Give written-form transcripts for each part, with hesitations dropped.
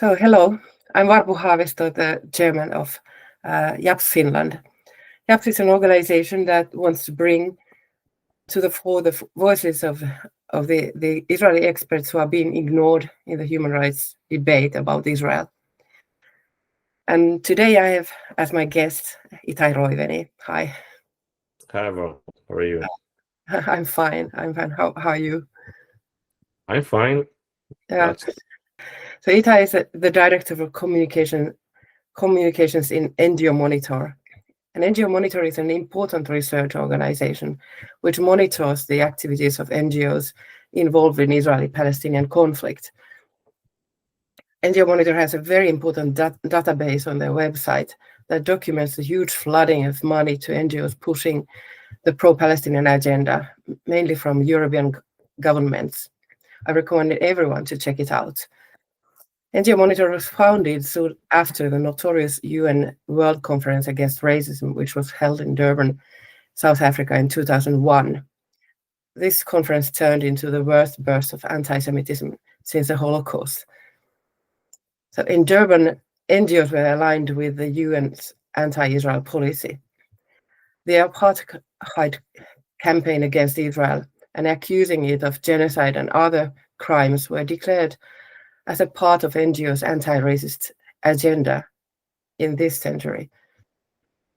So, hello, I'm Varpu Haavisto, the chairman of YAPS Finland. YAPS is an organization that wants to bring to the fore the voices of the Israeli experts who are being ignored in the human rights debate about Israel. And today I have as my guest Itai Reuveni. Hi. Hi, everyone. How are you? I'm fine. How are you? I'm fine. Yeah. So Itai is the director of communications in NGO Monitor. And NGO Monitor is an important research organization which monitors the activities of NGOs involved in Israeli-Palestinian conflict. NGO Monitor has a very important database on their website that documents the huge flooding of money to NGOs pushing the pro-Palestinian agenda, mainly from European governments. I recommend everyone to check it out. NGO Monitor was founded soon after the notorious UN World Conference Against Racism, which was held in Durban, South Africa in 2001. This conference turned into the worst burst of anti-Semitism since the Holocaust. So in Durban, NGOs were aligned with the UN's anti-Israel policy. The apartheid campaign against Israel and accusing it of genocide and other crimes were declared as a part of NGO's anti-racist agenda in this century.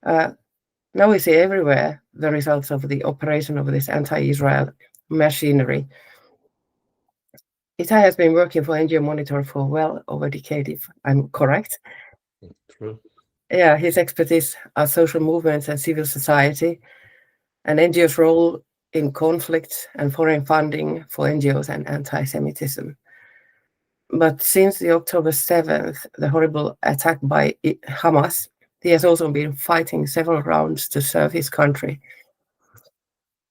Now we see everywhere the results of the operation of this anti-Israel machinery. Itai has been working for NGO Monitor for well over a decade, if I'm correct. True. Yeah, his expertise are social movements and civil society, and NGO's role in conflict and foreign funding for NGOs and anti-Semitism. But since the October 7th, the horrible attack by Hamas, he has also been fighting several rounds to serve his country.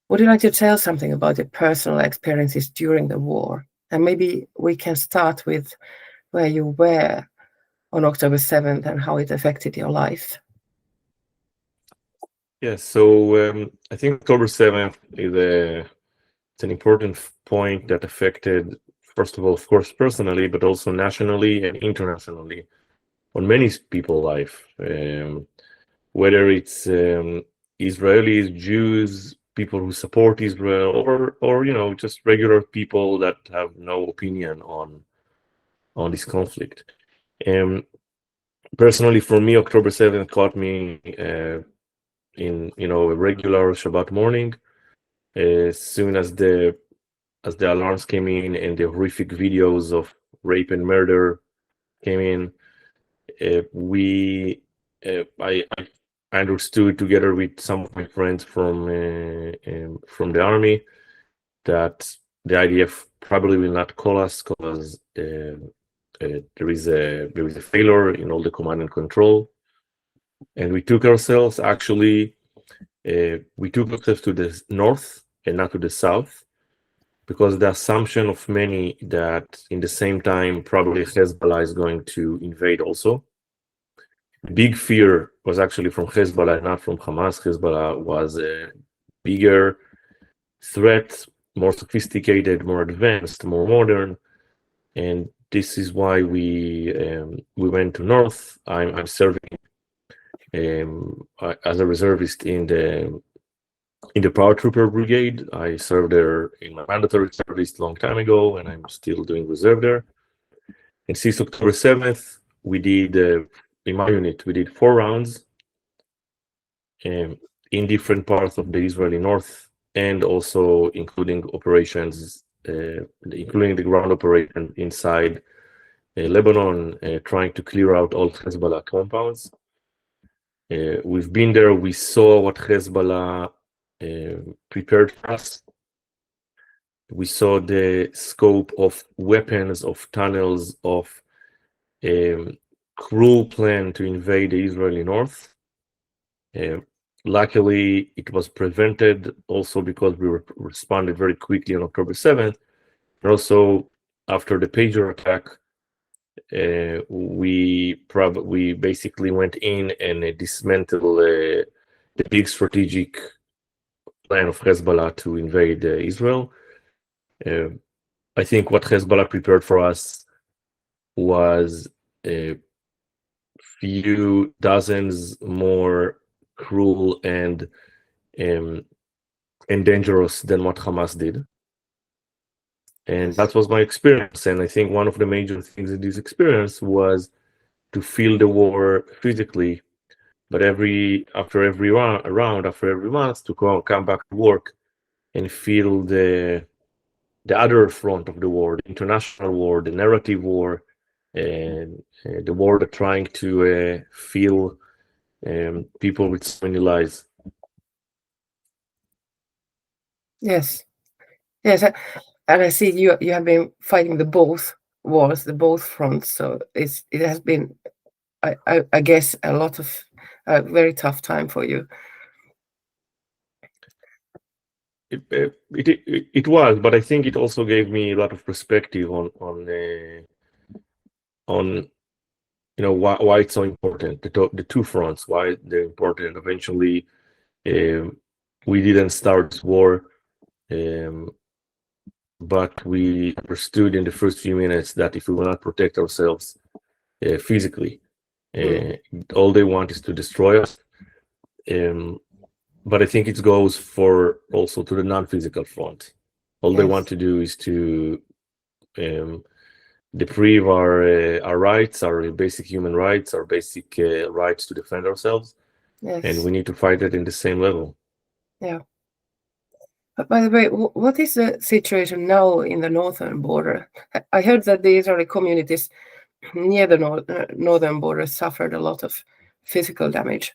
Would you like to tell something about your personal experiences during the war? And maybe we can start with where you were on October 7th and how it affected your life. Yes, so I think October 7th is it's an important point that affected, first of all, of course, personally, but also nationally and internationally on many people's life, whether it's Israelis, Jews, people who support Israel, or just regular people that have no opinion on this conflict. Personally, for me, October 7th caught me in a regular Shabbat morning. As soon as the alarms came in and the horrific videos of rape and murder came in, I understood, together with some of my friends from the army, that the IDF probably will not call us because there is a failure in all the command and control, and we took ourselves to the north and not to the south, because the assumption of many that in the same time probably Hezbollah is going to invade also. Big fear was actually from Hezbollah, not from Hamas. Hezbollah was a bigger threat, more sophisticated, more advanced, more modern, and this is why we went to north. I'm serving as a reservist in the paratrooper brigade. I served there in my mandatory service a long time ago, and I'm still doing reserve there. And since October 7th, we did, in my unit, we did 4 rounds in different parts of the Israeli north, and also including operations, including the ground operation inside Lebanon, trying to clear out all Hezbollah compounds. We've been there, we saw what Hezbollah prepared for us. We saw the scope of weapons, of tunnels, of cruel plan to invade the Israeli north. Luckily, it was prevented also because we responded very quickly on October 7th. And also, after the pager attack, we basically went in and dismantled the big strategic plan of Hezbollah to invade Israel. I think what Hezbollah prepared for us was a few dozens more cruel and dangerous than what Hamas did. And that was my experience. And I think one of the major things in this experience was to feel the war physically, but after every month, to come back to work and feel the other front of the war, the international war, the narrative war, and the war that trying to fill people with so many lies. Yes, and I see you have been fighting the both wars, the both fronts. So it has been, I guess, a lot of very tough time for you. It was, but I think it also gave me a lot of perspective on why it's so important. The two fronts, why they're important. Eventually, we didn't start this war, but we understood in the first few minutes that if we will not protect ourselves physically, all they want is to destroy us. But I think it goes for also to the non-physical front. All they want to do is to deprive our rights, our basic human rights, our basic rights to defend ourselves. Yes. And we need to fight it in the same level. Yeah. But by the way, what is the situation now in the northern border? I heard that the Israeli communities near the northern border suffered a lot of physical damage,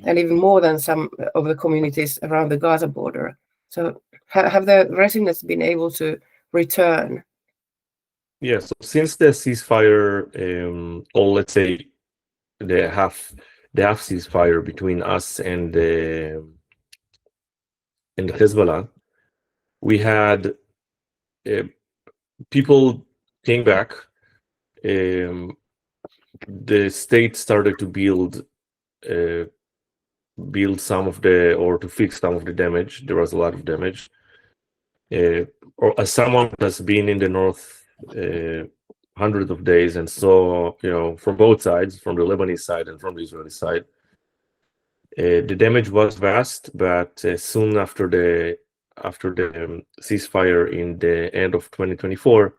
and even more than some of the communities around the Gaza border. So have the residents been able to return? Yes. So since the ceasefire, or let's say the half ceasefire between us and the Hezbollah, we had people came back. The state started to build some of or to fix some of the damage. There was a lot of damage. Or as someone that's been in the north hundreds of days and saw, from both sides, from the Lebanese side and from the Israeli side, the damage was vast. But soon after the ceasefire in the end of 2024,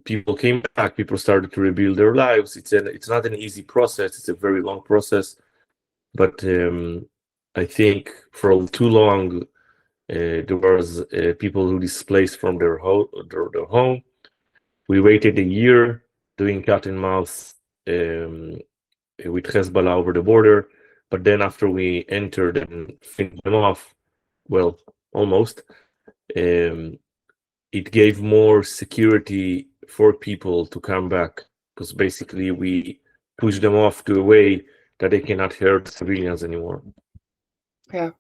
people came back. People started to rebuild their lives. It's not an easy process. It's a very long process. But I think for too long, there was people who displaced from their home. We waited a year doing cat and mouse with Hezbollah over the border. But then after we entered and finished them off, well, almost, it gave more security for people to come back, because basically we pushed them off to a way that they cannot hurt civilians anymore. Yeah.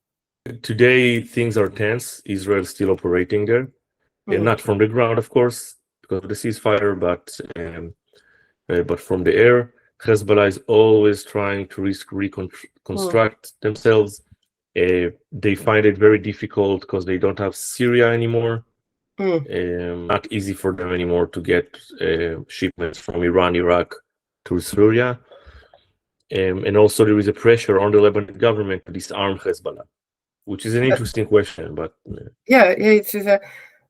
Today, things are tense. Israel is still operating there. Not from the ground, of course, because of the ceasefire, but from the air. Hezbollah is always trying to reconstruct themselves. They find it very difficult because they don't have Syria anymore. Not easy for them anymore to get shipments from Iran, Iraq to Syria. And also there is a pressure on the Lebanese government to disarm Hezbollah, which is an interesting question. But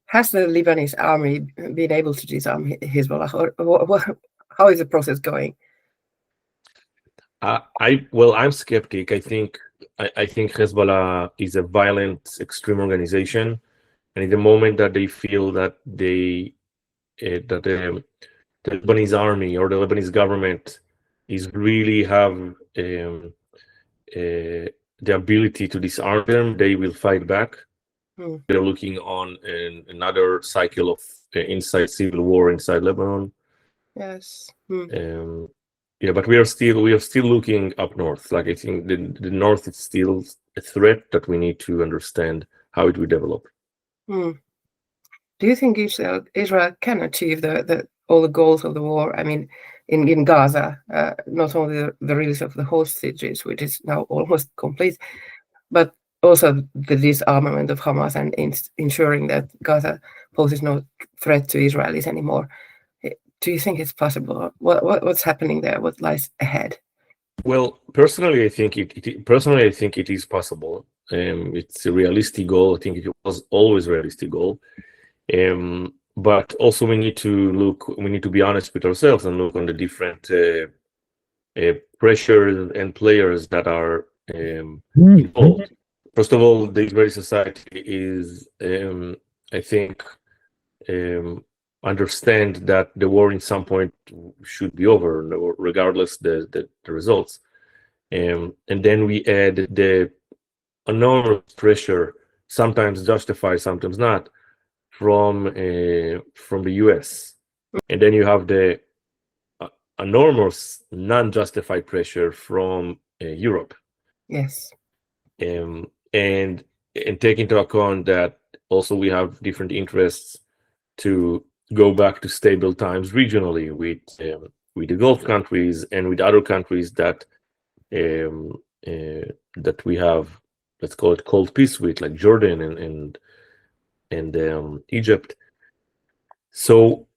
has the Lebanese army been able to disarm Hezbollah, or how is the process going? I'm skeptic. I think Hezbollah is a violent, extreme organization, and in the moment that they feel that the Lebanese army or the Lebanese government is really have the ability to disarm them, they will fight back. They're looking on another cycle of inside civil war inside Lebanon. Yes. But we are still looking up north. Like, I think the north is still a threat that we need to understand how it will develop. Do you think Israel can achieve all the goals of the war? I mean, in Gaza, not only the release of the hostages, which is now almost complete, but also the disarmament of Hamas and ensuring that Gaza poses no threat to Israelis anymore. do you think it's possible? What's happening there? What lies ahead? Well, personally, I think it is possible. It's a realistic goal. I think it was always a realistic goal. But also we need to be honest with ourselves and look on the different pressures and players that are involved. First of all, the Israeli society is, I think, understand that the war in some point should be over, regardless the results. And then we add the enormous pressure, sometimes justified, sometimes not, from the US. And then you have the enormous non-justified pressure from Europe. Yes. And take into account that also we have different interests to go back to stable times regionally with the Gulf countries and with other countries that that we have, let's call it, cold peace with, like Jordan and Egypt. So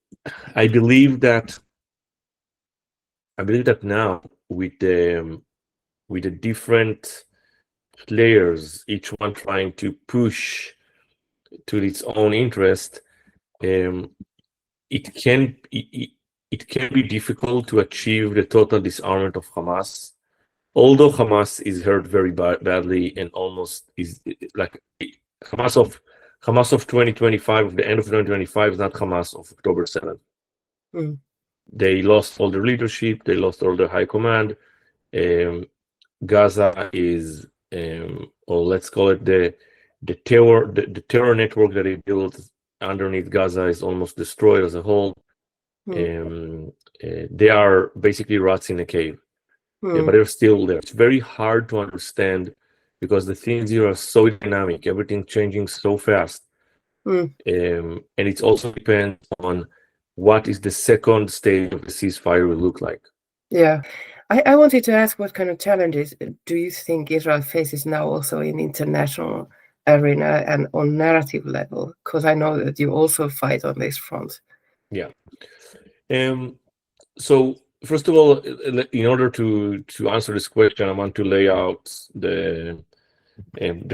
I believe that now with the different players, each one trying to push to its own interest, it can be difficult to achieve the total disarmament of Hamas. Although Hamas is hurt very badly and almost is like Hamas of 2025, the end of 2025 is not Hamas of October 7th. They lost all their leadership, they lost all their high command. Gaza is, or let's call it the terror network that they built underneath Gaza is almost destroyed as a whole. They are basically rats in a cave. But they're still there. It's very hard to understand because the things here are so dynamic, everything changing so fast. And it also depends on what is the second stage of the ceasefire will look like. Yeah. I wanted to ask, what kind of challenges do you think Israel faces now also in international arena and on narrative level? Because I know that you also fight on this front. Yeah. So first of all, in order to answer this question, I want to lay out the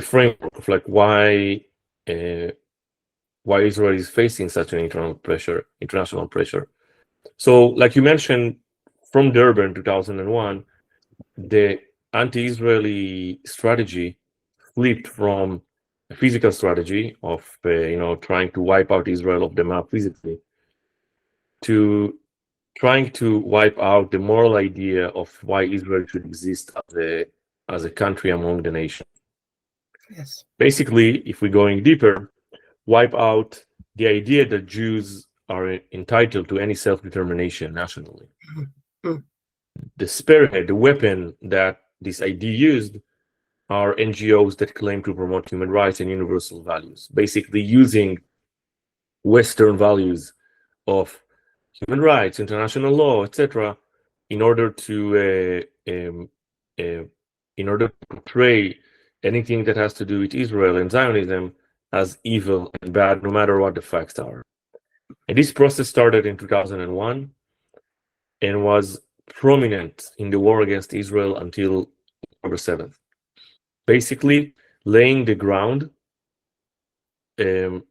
framework of like why Israel is facing such an international pressure. So, like you mentioned, from Durban 2001, the anti-Israeli strategy flipped from a physical strategy of trying to wipe out Israel off the map physically to trying to wipe out the moral idea of why Israel should exist as a country among the nations. Yes. Basically, if we're going deeper, wipe out the idea that Jews are entitled to any self-determination nationally. The spearhead, the weapon that this idea used are NGOs that claim to promote human rights and universal values, basically using Western values of human rights, international law, etc., in order to portray anything that has to do with Israel and Zionism as evil and bad, no matter what the facts are. And this process started in 2001 and was prominent in the war against Israel until October 7th. Basically, laying the ground to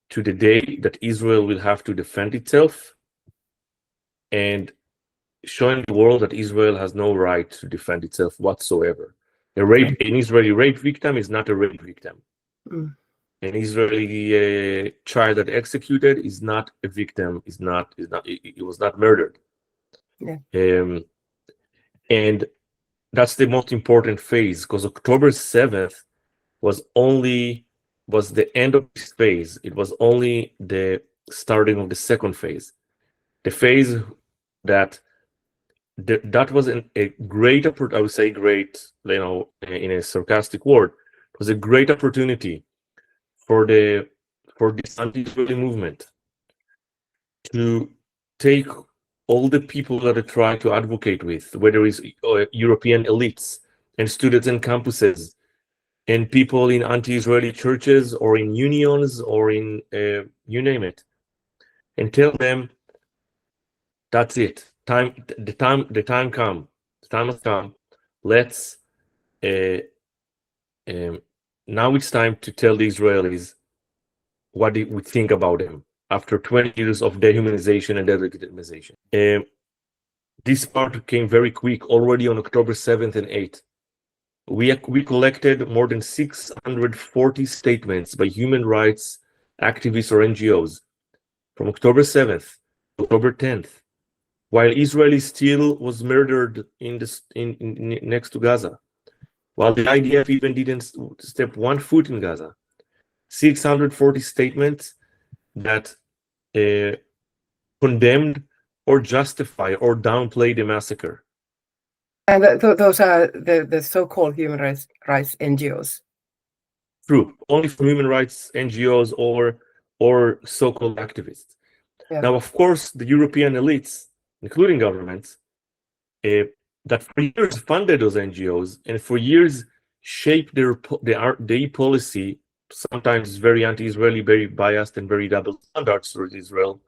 the day that Israel will have to defend itself and showing the world that Israel has no right to defend itself whatsoever. An Israeli rape victim is not a rape victim. An Israeli child that executed is not a victim. It was not murdered. And that's the most important phase, because October 7th was the end of this phase. It was only the starting of the second phase. The phase that was a great, I would say great, in a sarcastic word, it was a great opportunity for this anti-Israeli movement to take all the people that they try to advocate with, whether it's European elites and students in campuses and people in anti-Israeli churches or in unions or in you name it, and tell them That's it. The time come. The time has come. Let's now it's time to tell the Israelis what we think about them after 20 years of dehumanization and delegitimization. This part came very quick, already on October 7th and 8th. We collected more than 640 statements by human rights activists or NGOs from October 7th to October 10th, while Israel still was murdered next to Gaza, while the IDF even didn't step one foot in Gaza. 640 statements that condemned or justify or downplay the massacre. And those are the so-called human rights NGOs. True, only from human rights NGOs or so-called activists. Yeah. Now, of course, the European elites, including governments, that for years funded those NGOs and for years shaped their policy, sometimes very anti-Israeli, very biased, and very double standards towards Israel.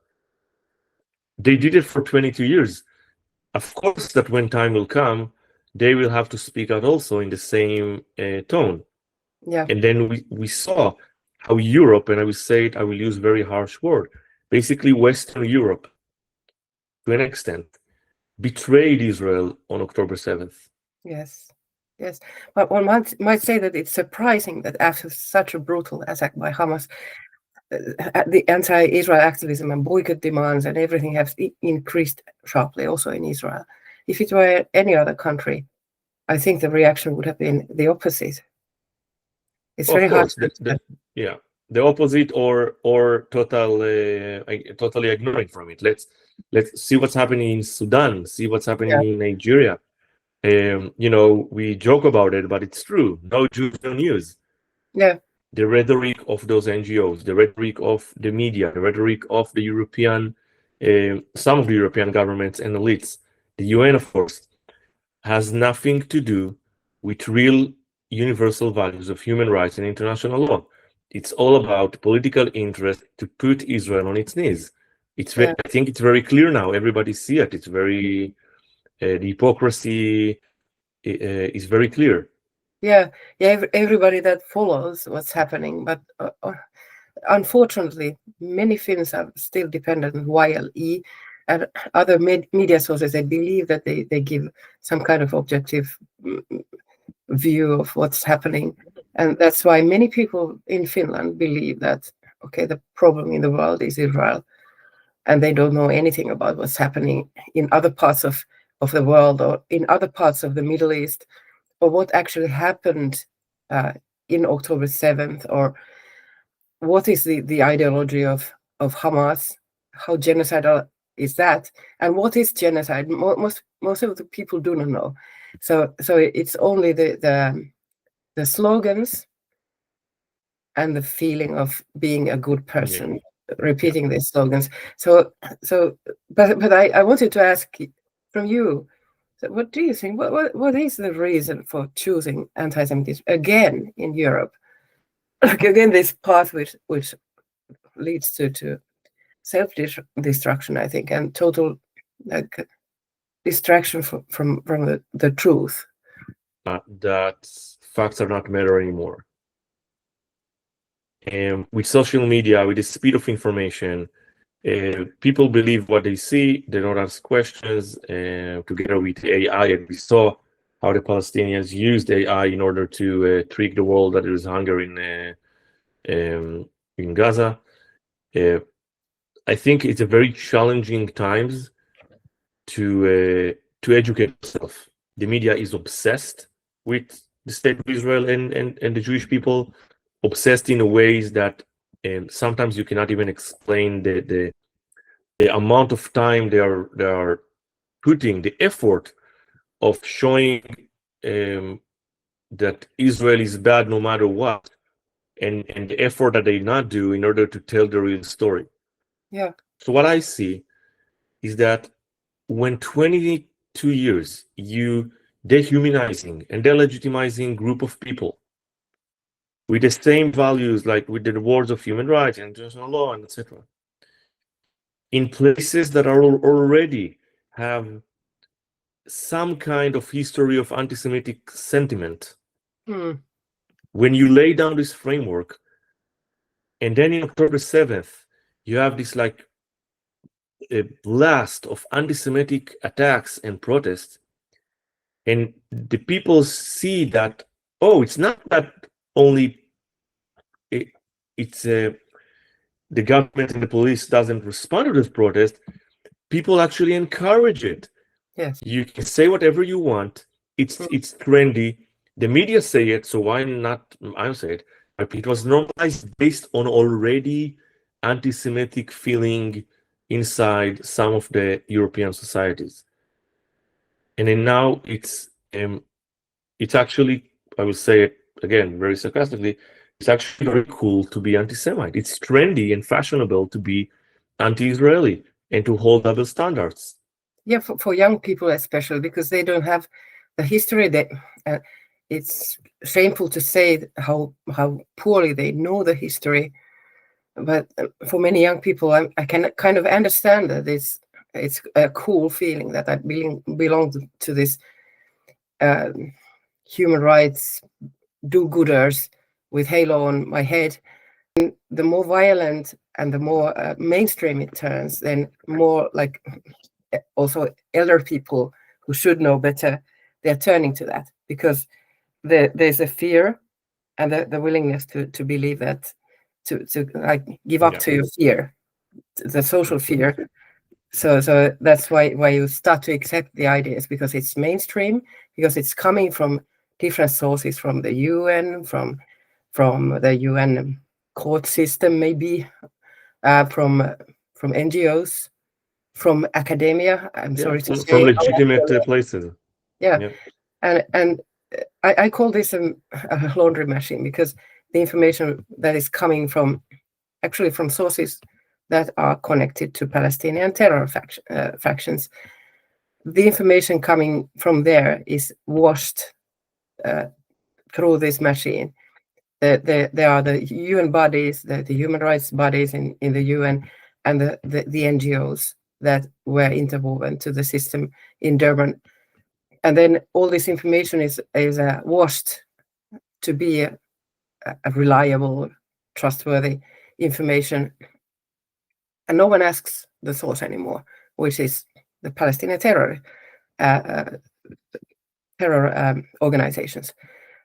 They did it for 22 years. Of course, that when time will come, they will have to speak out also in the same tone. Yeah. And then we saw how Europe, and I will say it, I will use very harsh word, basically Western Europe, to an extent, betrayed Israel on October 7th. Yes. Yes, but one might say that it's surprising that after such a brutal attack by Hamas, the anti-Israel activism and boycott demands and everything have increased sharply also in Israel. If it were any other country, I think the reaction would have been the opposite. It's very hard. The opposite or totally ignoring from it. Let's see what's happening in Sudan, see what's happening in Nigeria. We joke about it, but it's true. No Jews, no news. Yeah. The rhetoric of those NGOs, the rhetoric of the media, the rhetoric of the European, some of the European governments and elites, the UN, of course, has nothing to do with real universal values of human rights and international law. It's all about political interest to put Israel on its knees. I think it's very clear now. Everybody see it. It's very... the hypocrisy is very clear. Yeah, everybody that follows what's happening, but unfortunately, many Finns are still dependent on YLE and other media sources. They believe that they give some kind of objective view of what's happening, and that's why many people in Finland believe that the problem in the world is Israel, and they don't know anything about what's happening in other parts of the world or in other parts of the Middle East, or what actually happened in October 7th, or what is the ideology of Hamas, how genocidal is that, and what is genocide? Most of the people do not know. So it's only the slogans and the feeling of being a good person, repeating these slogans. But I wanted to ask from you, so what do you think? What is the reason for choosing anti-Semitism again in Europe? Again, this path which leads to self-destruction, I think, and total distraction from the truth. That facts are not matter anymore. And with social media, with the speed of information, people believe what they see. They don't ask questions. Together with AI, and we saw how the Palestinians used AI in order to trick the world that there is hunger in Gaza. I think it's a very challenging times to educate yourself. The media is obsessed with the state of Israel and the Jewish people, obsessed in ways that sometimes you cannot even explain the amount of time they are putting, the effort of showing that Israel is bad no matter what, and the effort that they not do in order to tell the real story. Yeah. So what I see is that when 22 years you dehumanizing and delegitimizing group of people with the same values, like with the words of human rights and international law and etc., in places that are already have some kind of history of anti-Semitic sentiment. When you lay down this framework, and then in October 7th, you have this like a blast of anti-Semitic attacks and protests, and the people see that, oh, it's not that only it's the government and the police doesn't respond to this protest, people actually encourage it. Yes. You can say whatever you want. It's trendy. The media say it, so why not I say it? But it was normalized based on already anti-Semitic feeling inside some of the European societies. And then now it's actually, I will say it again very sarcastically, it's actually very cool to be anti-Semite. It's trendy and fashionable to be anti-Israeli and to hold double standards. Yeah, for young people especially, because they don't have the history. That it's shameful to say how poorly they know the history. But for many young people, I can kind of understand that it's a cool feeling that I belong to this human rights do-gooders with halo on my head. And the more violent and the more mainstream it turns, then more like also elder people who should know better, they're turning to that, because there's a fear and the willingness to believe that, to like give up to your fear, the social fear. So that's why you start to accept the ideas, because it's mainstream, because it's coming from different sources, from the UN, from the UN court system, maybe from NGOs, from academia. I'm sorry to say, from legitimate places. Yeah. And I call this a laundry machine, because the information that is coming from sources that are connected to Palestinian terror factions, the information coming from there is washed through this machine. There are the UN bodies, the human rights bodies in the UN, and the NGOs that were interwoven to the system in Durban. And then all this information is washed to be a reliable, trustworthy information. And no one asks the source anymore, which is the Palestinian terror organizations.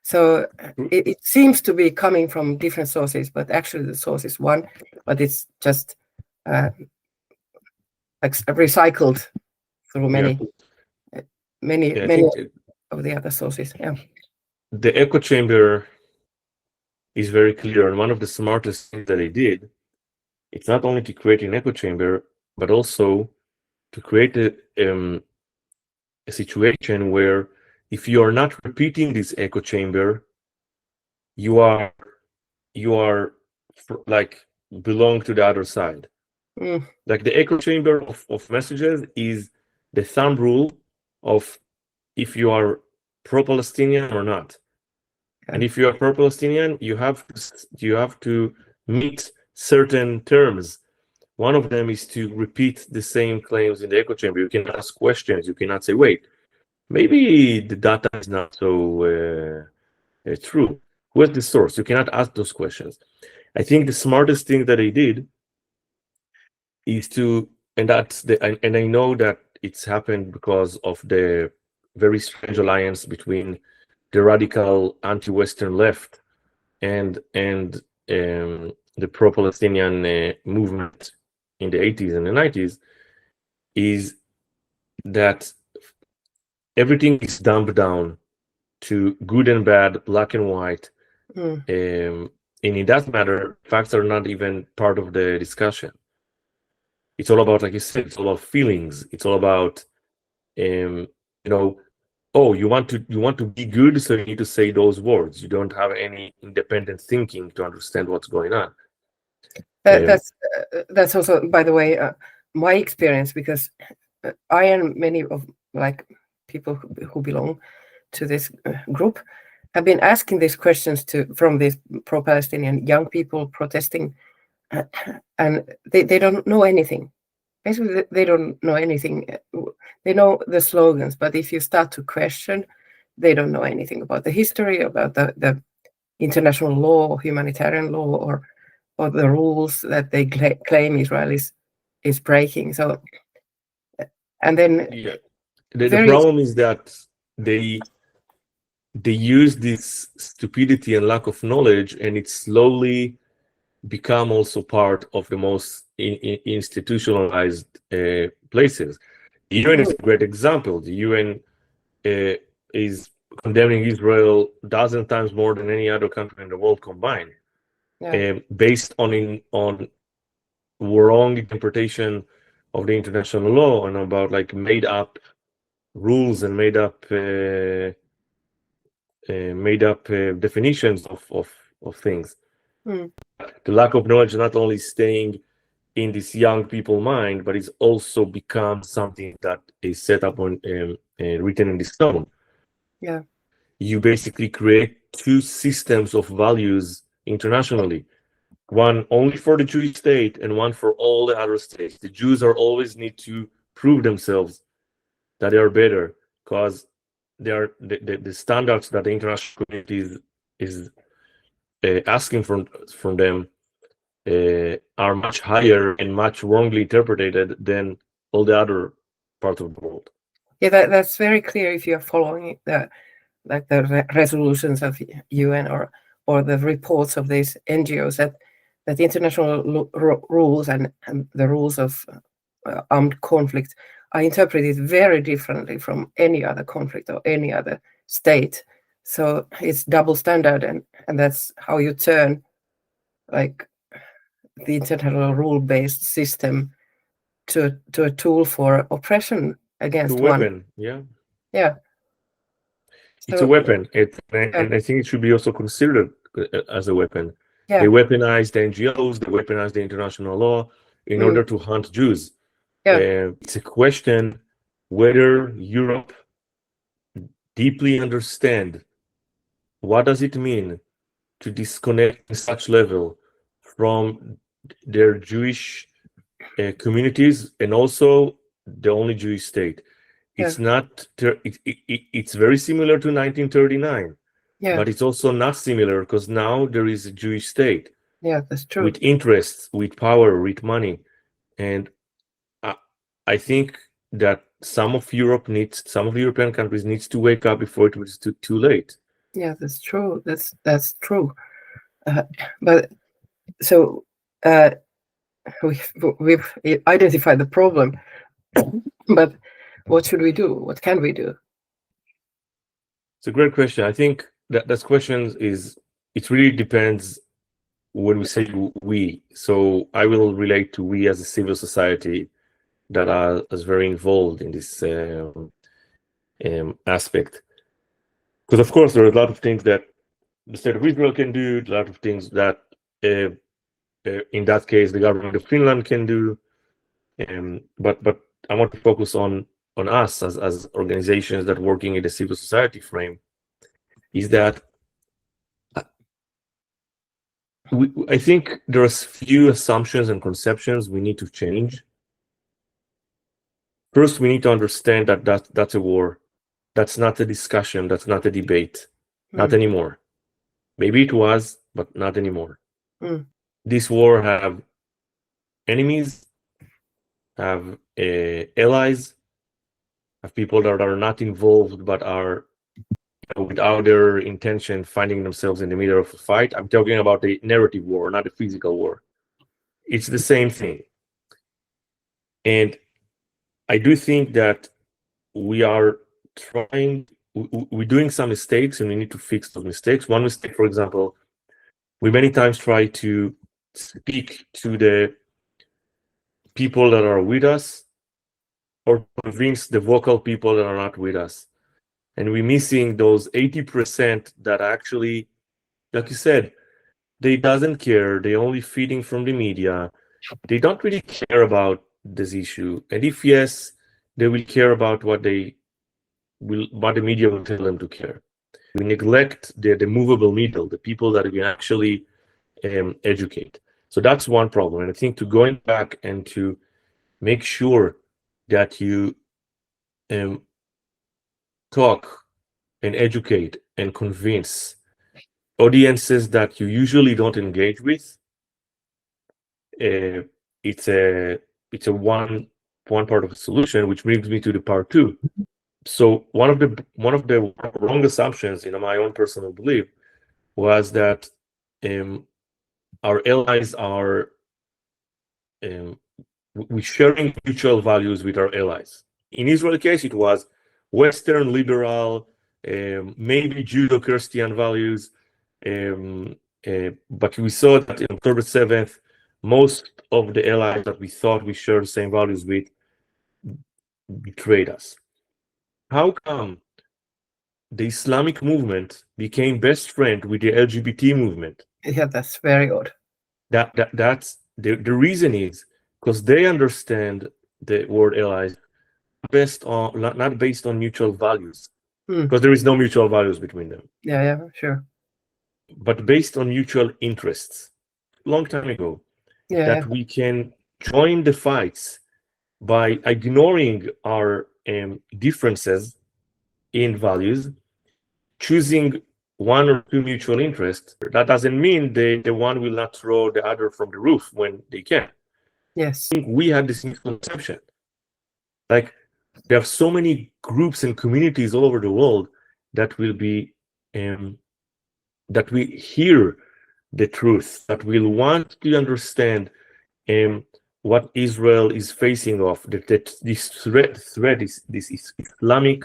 So it seems to be coming from different sources, but actually the source is one, but it's just recycled through many of the other sources. Yeah. The echo chamber is very clear, and one of the smartest things that they did, it's not only to create an echo chamber, but also to create a situation where if you are not repeating this echo chamber, you are like belong to the other side. Like the echo chamber of messages is the thumb rule of if you are pro-Palestinian or not. And if you are pro-Palestinian, you have to meet certain terms. One of them is to repeat the same claims in the echo chamber. You can ask questions. You cannot say, wait, maybe the data is not so true. Who is the source? You cannot ask those questions. I think the smartest thing that they did is to, and I know that it's happened because of the very strange alliance between the radical anti-Western left and the pro-Palestinian movement in the 80s and the 90s, is that everything is dumbed down to good and bad, black and white. And in that matter, facts are not even part of the discussion. It's all about, like you said, it's all about feelings. It's all about, oh, you want to be good, so you need to say those words. You don't have any independent thinking to understand what's going on. That's also, by the way, my experience, because I and many of people who belong to this group have been asking these questions from these pro-Palestinian young people protesting, and they don't know anything. basically they don't know anything. They know the slogans, but if you start to question, they don't know anything about the history, about the international law, humanitarian law, or the rules that they claim Israel is breaking. So, and then the problem is that they use this stupidity and lack of knowledge, and it slowly become also part of the most institutionalized places. The UN is a great example. The UN is condemning Israel a dozen times more than any other country in the world combined, based on wrong interpretation of the international law and about like made up rules and made up definitions of things. The lack of knowledge is not only staying in this young people mind, but it's also become something that is set up on written in the stone. Yeah, you basically create two systems of values internationally, one only for the Jewish state and one for all the other states. The Jews are always need to prove themselves that they are better because they are the standards that the international community is asking from them are much higher and much wrongly interpreted than all the other parts of the world. Yeah, that's very clear if you're following the resolutions of UN or the reports of these NGOs that the international rules and the rules of armed conflict are interpreted very differently from any other conflict or any other state. So it's double standard, and that's how you turn like the international rule-based system to a tool for oppression against one. Weapon, yeah. It's So, a weapon, and I think it should be also considered as a weapon. Yeah. They weaponize the NGOs, they weaponize the international law in order to hunt Jews. It's a question whether Europe deeply understand what does it mean to disconnect in such level from their Jewish communities and also the only Jewish state. It's not. It's very similar to 1939, but it's also not similar because now there is a Jewish state. Yeah, that's true. With interests, with power, with money, and I think that some of European countries needs to wake up before it was too late. Yeah, that's true. That's true. But so we've identified the problem, but what should we do? What can we do? It's a great question. I think that question it really depends when we say we. So I will relate to we as a civil society that is very involved in this aspect. Because of course there are a lot of things that the state of Israel can do, a lot of things that in that case the government of Finland can do. But I want to focus on us as organizations that working in the civil society frame, is that I think there are few assumptions and conceptions we need to change. First, we need to understand that that's a war. That's not a discussion. That's not a debate. Not anymore. Maybe it was, but not anymore. This war have enemies, have allies, have people that are not involved but are without their intention finding themselves in the middle of a fight. I'm talking about the narrative war, not a physical war. It's the same thing. And I do think that we're doing some mistakes and we need to fix those mistakes. One mistake, for example, we many times try to speak to the people that are with us or convince the vocal people that are not with us. And we're missing those 80% that actually, like you said, they doesn't care. They only feeding from the media. They don't really care about this issue. And if yes, they will care about what the media will tell them to care. We neglect the movable middle, the people that we actually educate. So that's one problem. And I think to going back and to make sure that you talk and educate and convince audiences that you usually don't engage with. It's a one part of the solution, which brings me to the part two. So one of the wrong assumptions, in my own personal belief, was that our allies are we're sharing mutual values with our allies. In Israel's case, it was Western liberal, maybe Judeo-Christian values, but we saw that on October 7th, most of the allies that we thought we shared the same values with betrayed us. How come the Islamic movement became best friend with the LGBT movement? Yeah, that's very odd. That's the reason is because they understand the word allies not based on mutual values, because there is no mutual values between them. Yeah, sure. But based on mutual interests. Long time ago, that we can join the fights by ignoring our differences in values, choosing one or two mutual interests. That doesn't mean the one will not throw the other from the roof when they can. Yes. I think we had this misconception. Like, there are so many groups and communities all over the world that will be that we hear the truth, that will want to understand what Israel is facing off, that this threat is this Islamic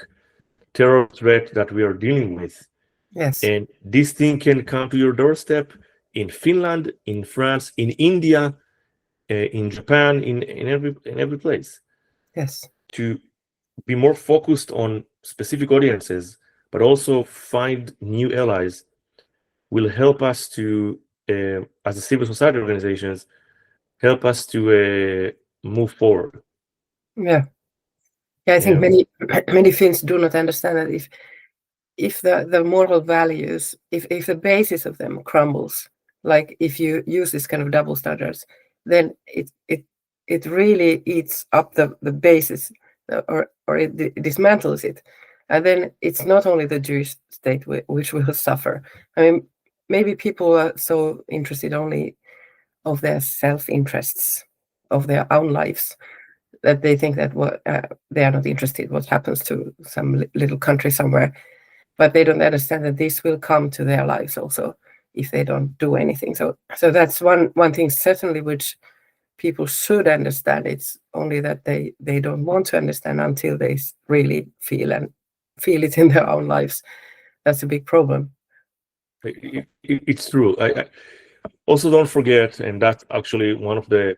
terror threat that we are dealing with. Yes. And this thing can come to your doorstep in Finland, in France, in India, in Japan, in every place. Yes. To be more focused on specific audiences, but also find new allies, will help us to, as a civil society organizations, help us to move forward. Yeah, I think many Finns do not understand that if the moral values, if the basis of them crumbles, like if you use this kind of double standards, then it really eats up the basis, or it dismantles it, and then it's not only the Jewish state which will suffer. I mean, maybe people are so interested only of their self-interests, of their own lives, that they think that they are not interested what happens to some little country somewhere, but they don't understand that this will come to their lives also if they don't do anything. So that's one thing certainly which people should understand. It's only that they don't want to understand until they really feel it in their own lives. That's a big problem. It's true. I also don't forget, and that's actually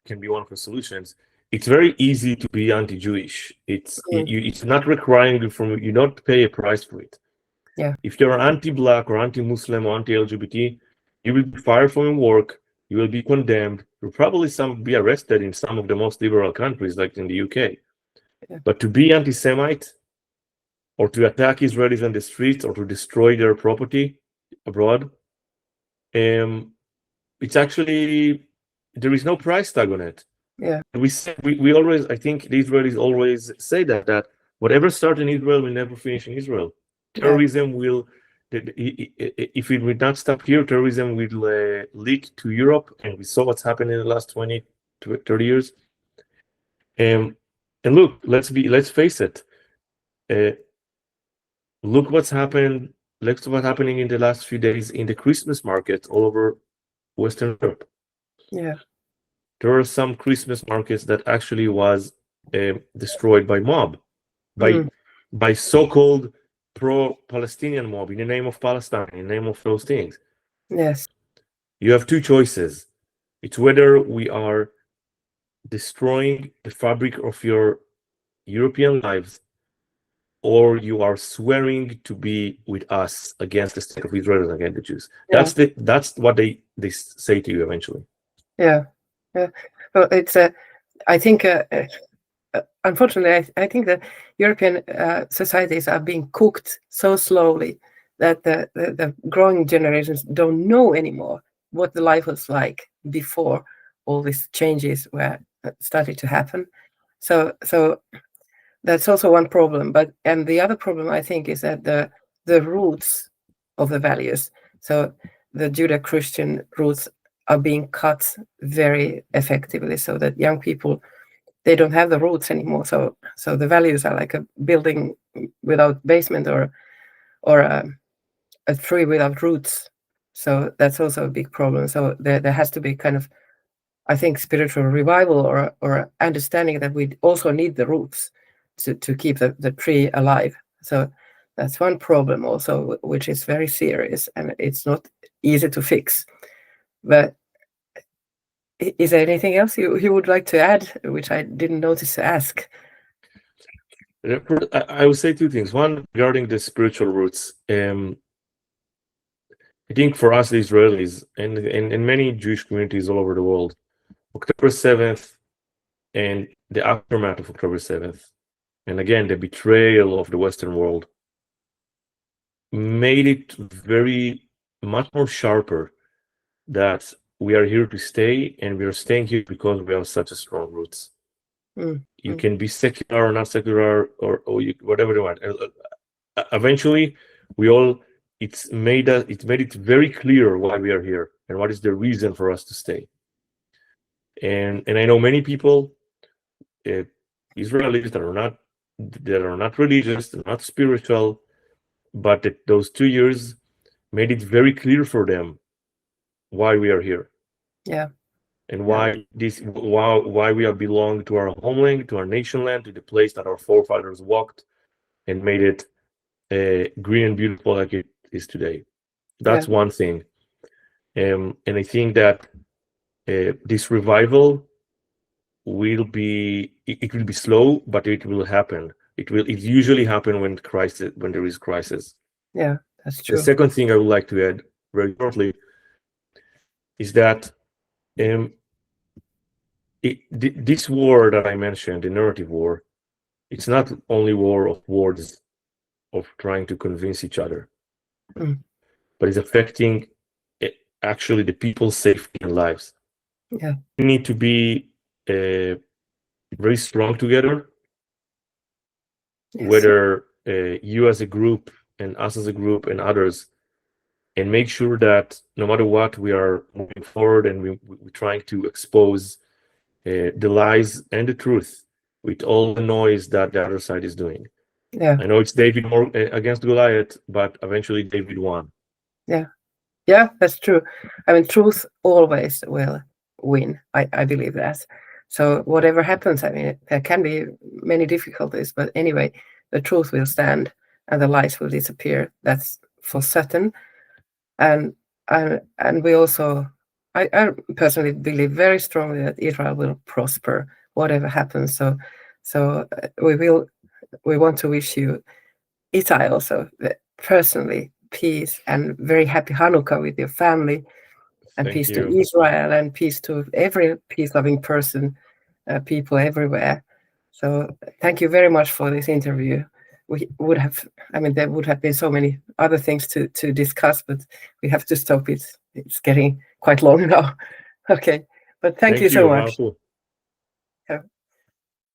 can be one of the solutions. It's very easy to be anti-Jewish. It's not requiring you don't pay a price for it. Yeah. If you're anti-Black or anti-Muslim or anti-LGBT, you will be fired from your work. You will be condemned. You'll probably be arrested in some of the most liberal countries, like in the UK. Yeah. But to be anti-Semite, or to attack Israelis on the streets, or to destroy their property abroad, it's actually, there is no price tag on it. Yeah. We always, I think the Israelis always say that whatever starts in Israel will never finish in Israel. Terrorism will, if it will not stop here, terrorism will leak to Europe, and we saw what's happened in the last 20 to 30 years. And look, let's face it. Look what's happened. Look what's happening in the last few days in the Christmas market all over Western Europe. Yeah. There are some Christmas markets that actually was destroyed by mob, by so-called pro-Palestinian mob, in the name of Palestine, in the name of those things. Yes. You have two choices. It's whether we are destroying the fabric of your European lives, or you are swearing to be with us against the state of Israel and against the Jews. Yeah. That's what they say to you eventually. Yeah. Well, it's I think unfortunately I think that European societies are being cooked so slowly that the growing generations don't know anymore what the life was like before all these changes were started to happen. So that's also one problem. And the other problem, I think, is that the roots of the values, so the Judeo-Christian roots, are being cut very effectively, so that young people, they don't have the roots anymore. So the values are like a building without basement, or a tree without roots. So that's also a big problem. So there has to be kind of, I think, spiritual revival or understanding that we also need the roots to keep the tree alive. So that's one problem also, which is very serious, and it's not easy to fix. But is there anything else you would like to add, which I didn't notice to ask? I would say two things. One, regarding the spiritual roots. I think for us, the Israelis, and many Jewish communities all over the world, October 7th and the aftermath of October 7th, and again, the betrayal of the Western world, made it very much more sharper that we are here to stay, and we are staying here because we have such a strong roots. You can be secular or not secular, or whatever you want. Eventually, it's made it very clear why we are here and what is the reason for us to stay. And I know many people, Israelis, that are not religious, they're not spiritual, but those 2 years made it very clear for them why we are here. Yeah. And why we are belong to our homeland, to our nation land, to the place that our forefathers walked and made it green and beautiful like it is today. That's one thing. And I think that this revival will be slow, but it will happen. It usually happen when there is crisis. Yeah, that's true. The second thing I would like to add very shortly is that this war that I mentioned, the narrative war, it's not only war of words, of trying to convince each other, but it's affecting actually the people's safety and lives. Yeah, we need to be very strong together. Yes. Whether you as a group and us as a group and others, and make sure that no matter what, we are moving forward and we're trying to expose the lies and the truth with all the noise that the other side is doing. Yeah, I know it's David more against Goliath, but eventually David won. Yeah, that's true. I mean, truth always will win. I believe that. So whatever happens, I mean, there can be many difficulties, but anyway, the truth will stand and the lies will disappear. That's for certain. And we also, I personally believe very strongly that Israel will prosper, whatever happens. So we want to wish you, Itai, also personally, peace and very happy Hanukkah with your family, and peace to Israel, and peace to every peace-loving person, people everywhere. So thank you very much for this interview. We would have, I mean, there would have been so many other things to discuss, but we have to stop it. It's getting quite long now. Okay, but thank you so much.